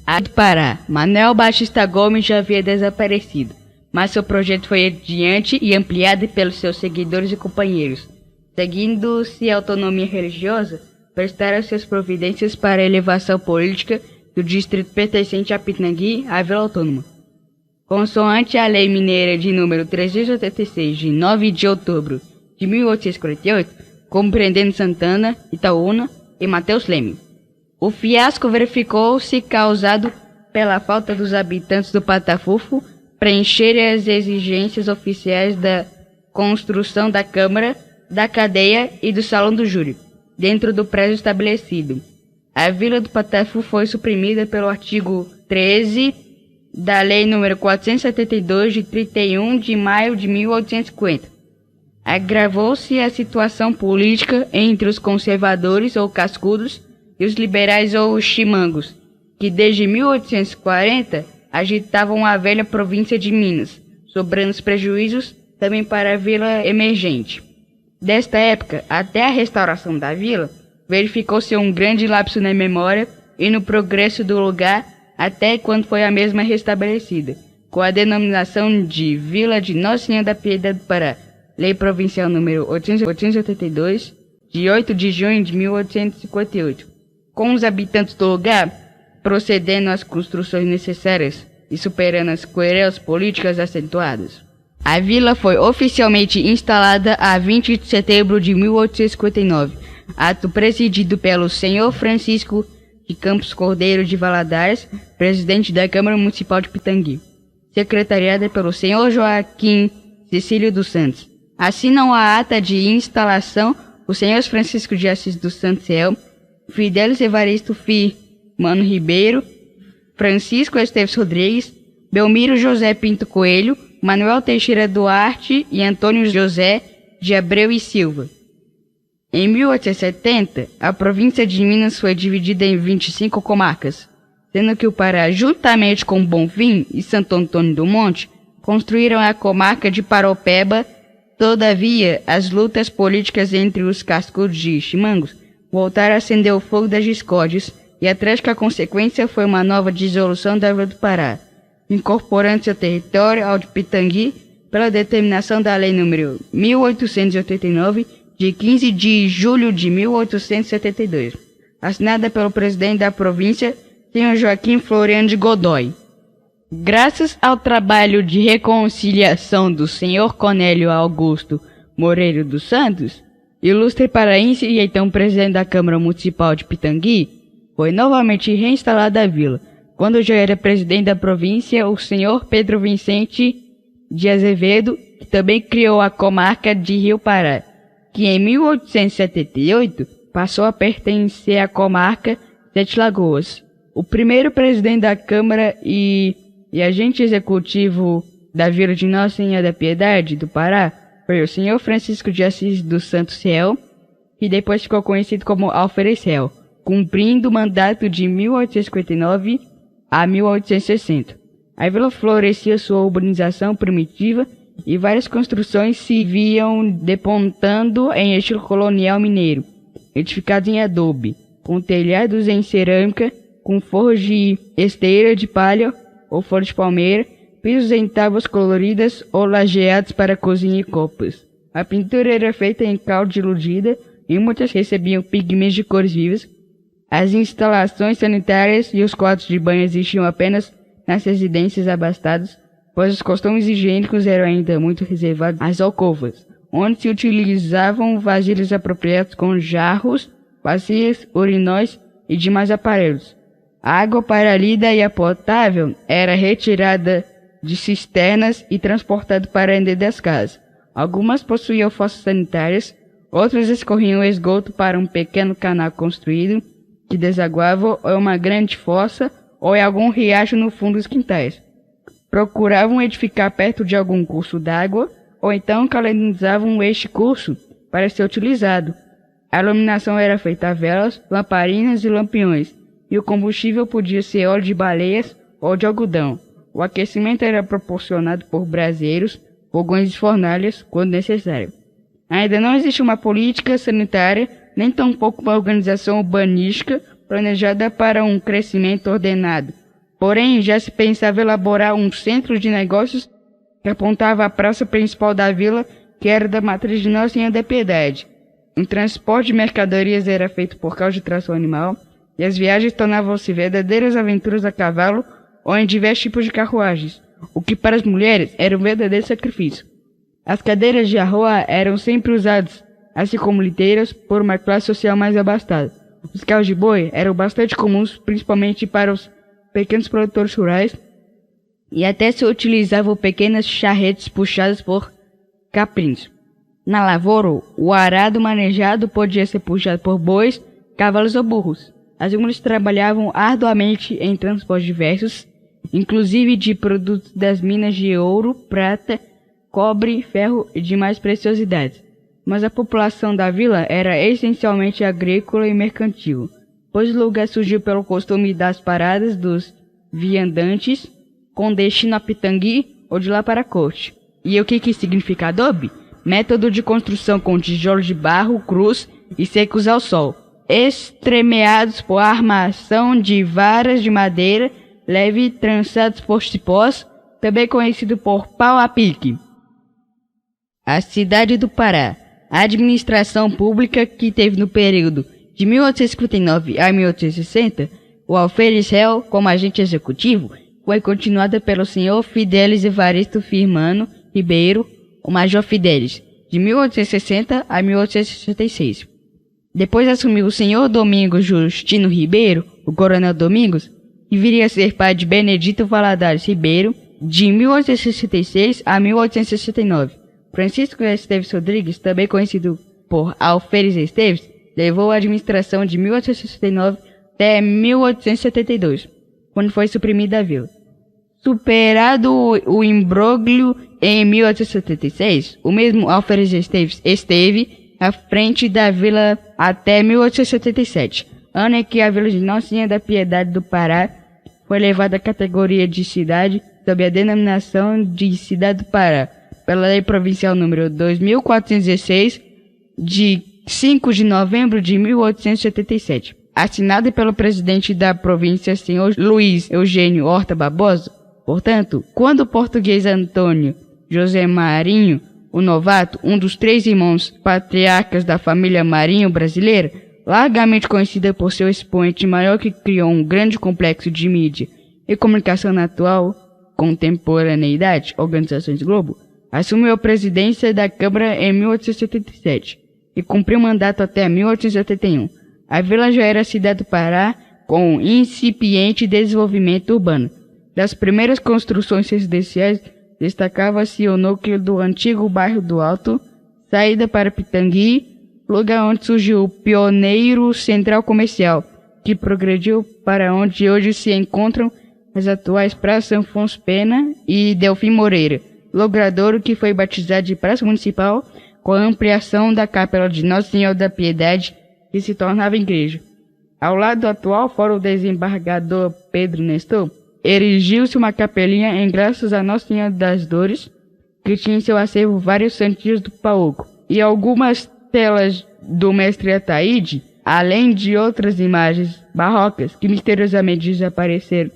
A do Pará, Manuel Batista Gomes já havia desaparecido, mas seu projeto foi adiante e ampliado pelos seus seguidores e companheiros. Seguindo-se a autonomia religiosa, prestaram suas providências para a elevação política do distrito pertencente a Pitangui, à Vila Autônoma. Consoante a Lei Mineira de número 386, de 9 de outubro de 1848, compreendendo Santana, Itaúna e Mateus Leme. O fiasco verificou-se causado pela falta dos habitantes do Patafufo preencherem as exigências oficiais da construção da Câmara, da Cadeia e do Salão do Júri, dentro do prédio estabelecido. A Vila do Patafufo foi suprimida pelo artigo 13 da Lei nº 472, de 31 de maio de 1850. Agravou-se a situação política entre os conservadores ou cascudos e os liberais ou chimangos, que desde 1840 agitavam a velha província de Minas, sobrando os prejuízos também para a vila emergente. Desta época até a restauração da vila, verificou-se um grande lapso na memória e no progresso do lugar até quando foi a mesma restabelecida, com a denominação de Vila de Nossa Senhora da Piedade do Pará, Lei Provincial número 882, de 8 de junho de 1858, com os habitantes do lugar procedendo às construções necessárias e superando as querelhas políticas acentuadas. A vila foi oficialmente instalada a 20 de setembro de 1859, ato presidido pelo senhor Francisco de Campos Cordeiro de Valadares, presidente da Câmara Municipal de Pitangui, secretariada pelo senhor Joaquim Cecílio dos Santos. Assinam a ata de instalação os senhores Francisco de Assis dos Santos Céu, Fidelis Evaristo Mano Ribeiro, Francisco Esteves Rodrigues, Belmiro José Pinto Coelho, Manuel Teixeira Duarte e Antônio José de Abreu e Silva. Em 1870, a província de Minas foi dividida em 25 comarcas, sendo que o Pará, juntamente com Bonfim e Santo Antônio do Monte, construíram a comarca de Paropeba. Todavia, as lutas políticas entre os cascudos de chimangos voltaram a acender o fogo das discórdias, e a trágica consequência foi uma nova dissolução da Vila do Pará, incorporando seu território ao de Pitangui pela determinação da Lei nº 1889, de 15 de julho de 1872, assinada pelo presidente da província, senhor Joaquim Floriano de Godoy. Graças ao trabalho de reconciliação do senhor Cornélio Augusto Moreira dos Santos, ilustre paraense e então presidente da Câmara Municipal de Pitangui, foi novamente reinstalada a vila, quando já era presidente da província o senhor Pedro Vicente de Azevedo, que também criou a comarca de Rio Pará, que em 1878 passou a pertencer à comarca Sete Lagoas. O primeiro presidente da Câmara e agente executivo da Vila de Nossa Senhora da Piedade do Pará foi o senhor Francisco de Assis dos Santos Céu, que depois ficou conhecido como Alferes Céu, cumprindo o mandato de 1859 a 1860. A vila florescia sua urbanização primitiva e várias construções se viam depontando em estilo colonial mineiro, edificados em adobe, com telhados em cerâmica, com forros de esteira de palha ou folha de palmeira, pisos em tábuas coloridas ou lajeados para cozinha e copas. A pintura era feita em cal diludida e muitas recebiam pigmentos de cores vivas. As instalações sanitárias e os quartos de banho existiam apenas nas residências abastadas, pois os costumes higiênicos eram ainda muito reservados às alcovas, onde se utilizavam vasilhas apropriadas com jarros, bacias, urinóis e demais aparelhos. A água para a lida e a potável era retirada de cisternas e transportada para dentro das casas. Algumas possuíam fossas sanitárias, outras escorriam esgoto para um pequeno canal construído, que desaguava ou uma grande fossa ou em algum riacho no fundo dos quintais. Procuravam edificar perto de algum curso d'água, ou então calenizavam este curso para ser utilizado. A iluminação era feita a velas, lamparinas e lampiões, e o combustível podia ser óleo de baleias ou de algodão. O aquecimento era proporcionado por braseiros, fogões de fornalhas, quando necessário. Ainda não existe uma política sanitária, nem tampouco uma organização urbanística planejada para um crescimento ordenado, Porém, já se pensava elaborar um centro de negócios que apontava à praça principal da vila, que era da matriz de Nossa Senhora da Piedade. O transporte de mercadorias era feito por causa de tração animal, e as viagens tornavam-se verdadeiras aventuras a cavalo ou em diversos tipos de carruagens, o que para as mulheres era um verdadeiro sacrifício. As cadeiras de arroa eram sempre usadas, assim como liteiras, por uma classe social mais abastada. Os carros de boi eram bastante comuns, principalmente para os pequenos produtores rurais, e até se utilizavam pequenas charretes puxadas por caprinos. Na lavoura, o arado manejado podia ser puxado por bois, cavalos ou burros. As mulheres trabalhavam arduamente em transportes diversos, inclusive de produtos das minas de ouro, prata, cobre, ferro e demais preciosidades. Mas a população da vila era essencialmente agrícola e mercantil, pois o lugar surgiu pelo costume das paradas dos viandantes com destino a Pitangui ou de lá para a corte. E o que significa adobe? Método de construção com tijolos de barro, cruz e secos ao sol, estremeados por armação de varas de madeira leve trançados por cipós, também conhecido por pau a pique. A cidade do Pará. A administração pública que teve no período de 1859 a 1860, o alferes réu como agente executivo, foi continuada pelo senhor Fidélis Evaristo Firmano Ribeiro, o Major Fidélis, de 1860 a 1866. Depois assumiu o senhor Domingos Justino Ribeiro, o Coronel Domingos, que viria a ser pai de Benedito Valadares Ribeiro, de 1866 a 1869. Francisco Esteves Rodrigues, também conhecido por Alferes Esteves, levou a administração de 1869 até 1872, quando foi suprimida a vila. Superado o imbróglio em 1876, o mesmo Alferes Esteves esteve à frente da vila até 1877, ano em que a vila de Nossa Senhora da Piedade do Pará foi elevada à categoria de cidade sob a denominação de Cidade do Pará, pela Lei Provincial número 2416, de 5 de novembro de 1877, assinada pelo presidente da província, senhor Luiz Eugênio Horta Barbosa. Portanto, quando o português Antônio José Marinho, o Novato, um dos 3 irmãos patriarcas da família Marinho brasileira, largamente conhecida por seu expoente maior que criou um grande complexo de mídia e comunicação na atual contemporaneidade, Organizações Globo, assumiu a presidência da Câmara em 1877 e cumpriu mandato até 1881. A vila já era cidade do Pará com incipiente desenvolvimento urbano. Das primeiras construções residenciais, destacava-se o núcleo do antigo bairro do Alto, saída para Pitangui, lugar onde surgiu o pioneiro central comercial, que progrediu para onde hoje se encontram as atuais Praça Afonso Pena e Delfim Moreira, logradouro que foi batizado de Praça Municipal com a ampliação da capela de Nossa Senhora da Piedade, que se tornava igreja. Ao lado do atual Fórum Desembargador Pedro Nestor, erigiu-se uma capelinha em graças a Nossa Senhora das Dores, que tinha em seu acervo vários santinhos do Paoco, e algumas telas do Mestre Ataíde, além de outras imagens barrocas que misteriosamente desapareceram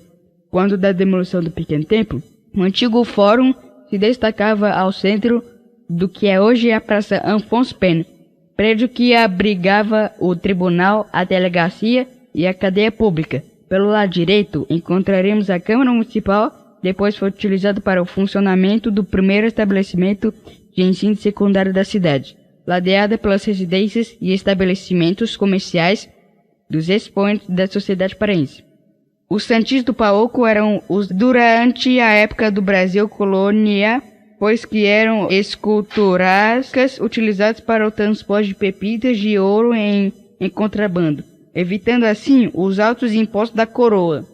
quando da demolição do pequeno templo. O antigo fórum se destacava ao centro do que é hoje a Praça Afonso Pena, prédio que abrigava o tribunal, a delegacia e a cadeia pública. Pelo lado direito, encontraremos a Câmara Municipal, depois foi utilizado para o funcionamento do primeiro estabelecimento de ensino secundário da cidade, ladeada pelas residências e estabelecimentos comerciais dos expoentes da sociedade paraense. Os santis do Paoco eram os durante a época do Brasil colônia, pois que eram esculturas utilizadas para o transporte de pepitas de ouro em contrabando, evitando assim os altos impostos da coroa.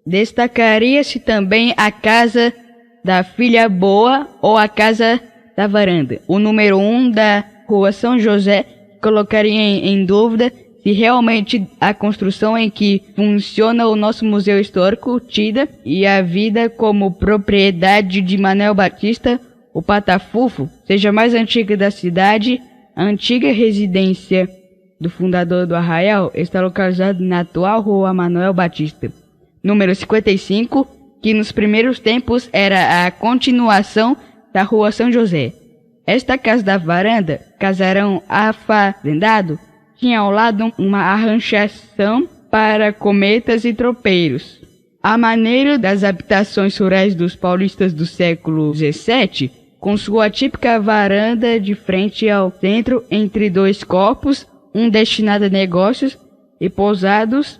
Destacaria-se também a Casa da Filha Boa ou a Casa da Varanda, o número 1 da Rua São José, colocaria em dúvida se realmente a construção em que funciona o nosso Museu Histórico, tida, e a vida como propriedade de Manuel Batista, o Patafufo, seja mais antiga da cidade. A antiga residência do fundador do Arraial está localizada na atual Rua Manuel Batista. número 55, que nos primeiros tempos era a continuação da Rua São José. Esta casa da varanda, casarão afazendado, tinha ao lado uma arranchação para cometas e tropeiros. A maneira das habitações rurais dos paulistas do século XVII, com sua típica varanda de frente ao centro entre dois corpos, um destinado a negócios e pousados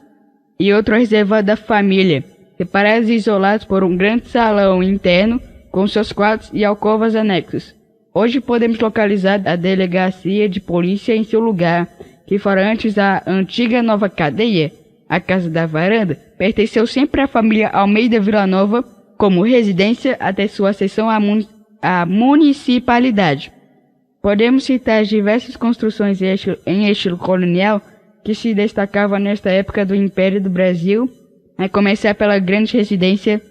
e outro reservado à família, separados e isolados por um grande salão interno com seus quartos e alcovas anexos. Hoje podemos localizar a delegacia de polícia em seu lugar, que fora antes a antiga Nova Cadeia. A Casa da Varanda pertenceu sempre à família Almeida Villanova como residência até sua cessão à municipalidade. Podemos citar diversas construções em estilo colonial que se destacavam nesta época do Império do Brasil, a começar pela grande residência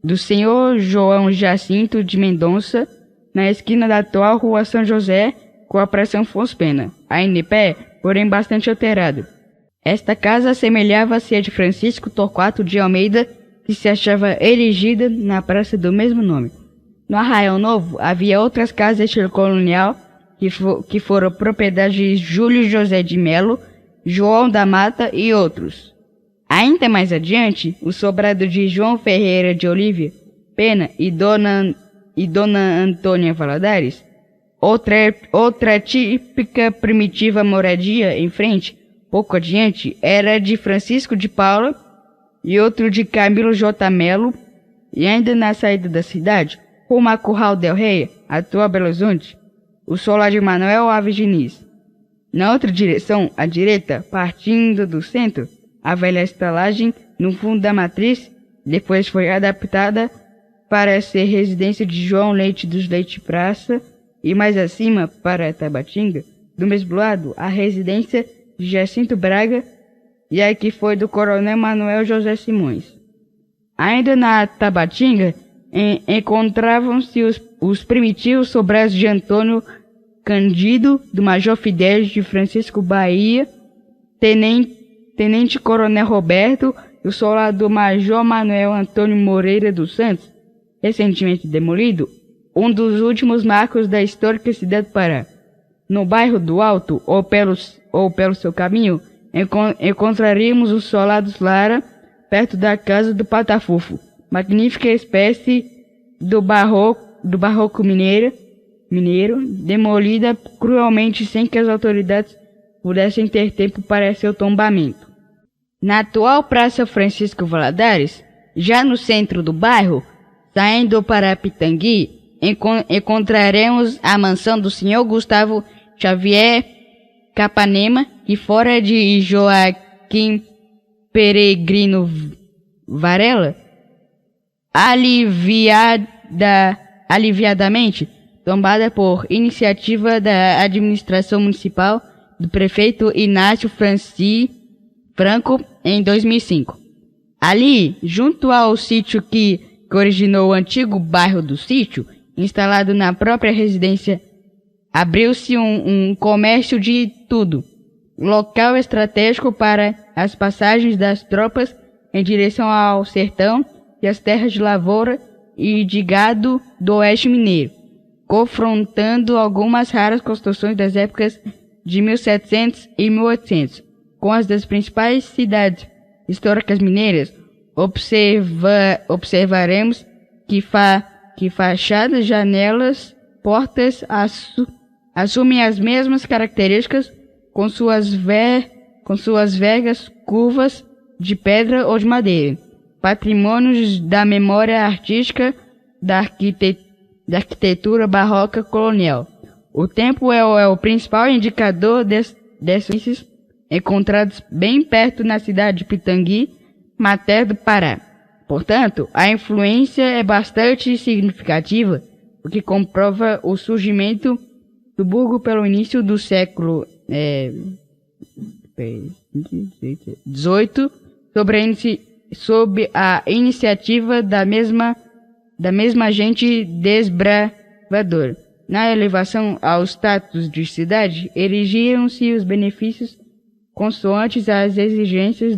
do senhor João Jacinto de Mendonça, na esquina da atual Rua São José, com a Praça Afonso Pena, ainda em pé, porém bastante alterado. Esta casa assemelhava-se a de Francisco Torquato de Almeida, que se achava erigida na praça do mesmo nome. No Arraial Novo havia outras casas de estilo colonial que foram propriedade de Júlio José de Melo, João da Mata e outros. Ainda mais adiante, o sobrado de João Ferreira de Olívia Pena e Dona Antônia Valadares, outra típica primitiva moradia em frente, pouco adiante, era de Francisco de Paula e outro de Camilo J. Melo, e ainda na saída da cidade, rumo a Curral del Rei, atual Belo Horizonte, o solar de Manuel Alves Diniz. Na outra direção, à direita, partindo do centro, a velha estalagem no fundo da matriz, depois foi adaptada para ser residência de João Leite dos Leite Praça, e mais acima, para Tabatinga, do mesmo lado, a residência de Jacinto Braga, e a que foi do coronel Manuel José Simões. Ainda na Tabatinga, encontravam-se os primitivos sobrados de Antônio Cândido, do Major Fidélis, de Francisco Bahia, Tenente Coronel Roberto e o solar do Major Manuel Antônio Moreira dos Santos, recentemente demolido, um dos últimos marcos da histórica cidade do Pará. No bairro do Alto, ou pelo seu caminho, encontraríamos o solar dos Lara, perto da casa do Patafufo, magnífica espécie do barroco mineiro, demolida cruelmente sem que as autoridades pudessem ter tempo para seu tombamento. Na atual Praça Francisco Valadares, já no centro do bairro, saindo para Pitangui, encontraremos a mansão do senhor Gustavo Xavier Capanema, que fora de Joaquim Peregrino Varela, aliviadamente tombada por iniciativa da administração municipal do prefeito Inácio Franco em 2005. Ali, junto ao sítio que originou o antigo bairro do Sítio, instalado na própria residência, abriu-se um comércio de tudo, local estratégico para as passagens das tropas em direção ao sertão e as terras de lavoura e de gado do oeste mineiro, confrontando algumas raras construções das épocas de 1700 e 1800, com as das principais cidades históricas mineiras. Observaremos que fachadas, janelas, portas assumem as mesmas características com suas vergas curvas de pedra ou de madeira, patrimônios da memória artística da arquitetura barroca colonial. O tempo é o principal indicador desses encontrados bem perto na cidade de Pitangui, mater do Pará. Portanto, a influência é bastante significativa, o que comprova o surgimento do burgo pelo início do século XVIII, sob a iniciativa da mesma gente desbravadora. Na elevação ao status de cidade, erigiram-se os benefícios consoantes às exigências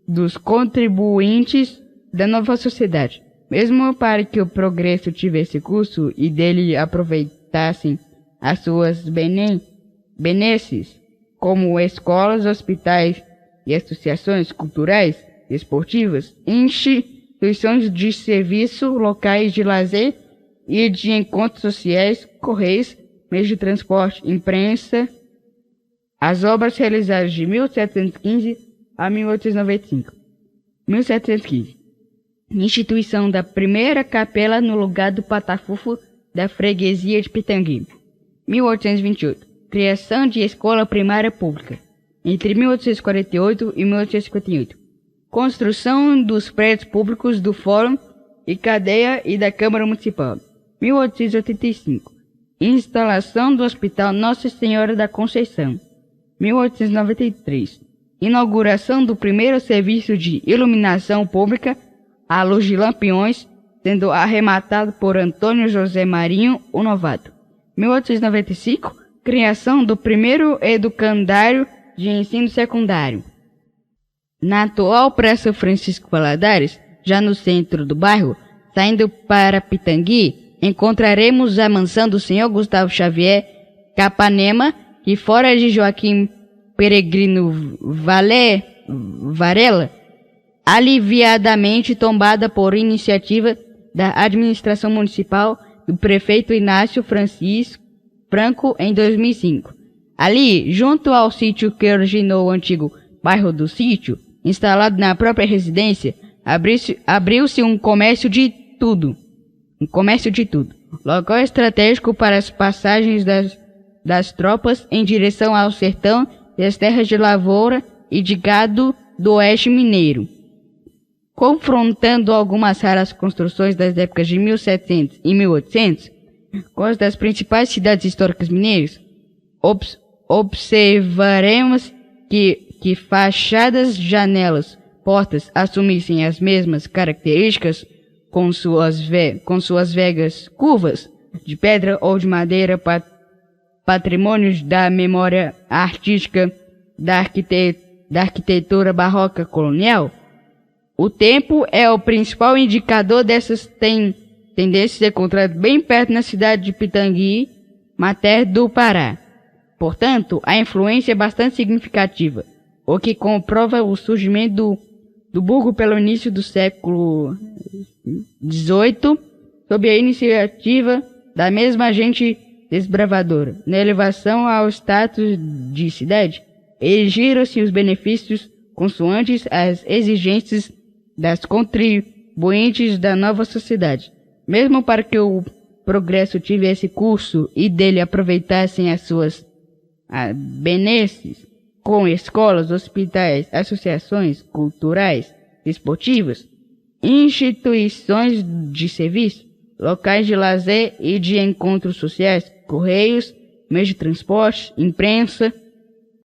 dos contribuintes da nova sociedade. Mesmo para que o progresso tivesse curso e dele aproveitassem as suas benesses, como escolas, hospitais e associações culturais, esportivas, instituições de serviço, locais de lazer e de encontros sociais, correios, meios de transporte, imprensa, as obras realizadas de 1715 a 1895. 1715. Instituição da primeira capela no lugar do Patafufo da freguesia de Pitangui. 1828. Criação de escola primária pública. Entre 1848 e 1858. Construção dos prédios públicos do Fórum e Cadeia e da Câmara Municipal. 1885. Instalação do Hospital Nossa Senhora da Conceição. 1893. Inauguração do primeiro serviço de iluminação pública à luz de lampiões, sendo arrematado por Antônio José Marinho, o novato. 1895. Criação do primeiro educandário de ensino secundário. Na atual Praça Francisco Valadares, já no centro do bairro, saindo para Pitangui, encontraremos a mansão do Sr. Gustavo Xavier Capanema, que fora de Joaquim Peregrino Varela, aliviadamente tombada por iniciativa da administração municipal do prefeito Inácio Franco em 2005. Ali, junto ao sítio que originou o antigo bairro do Sítio, instalado na própria residência, abriu-se um comércio de tudo. Local estratégico para as passagens das tropas em direção ao sertão e as terras de lavoura e de gado do oeste mineiro. Confrontando algumas raras construções das épocas de 1700 e 1800 com as das principais cidades históricas mineiras, observaremos que fachadas, janelas, portas assumissem as mesmas características com suas vegas curvas de pedra ou de madeira, patrimônios da memória artística da arquitetura barroca colonial. O tempo é o principal indicador dessas tendências encontradas bem perto na cidade de Pitangui, mater do Pará. Portanto, a influência é bastante significativa, o que comprova o surgimento do burgo pelo início do século XVIII, sob a iniciativa da mesma gente desbravadora. Na elevação ao status de cidade, erigiram-se os benefícios consoantes às exigências das contribuintes da nova sociedade. Mesmo para que o progresso tivesse curso e dele aproveitassem as suas benesses, com escolas, hospitais, associações culturais, esportivas, instituições de serviço, locais de lazer e de encontros sociais, correios, meios de transporte, imprensa,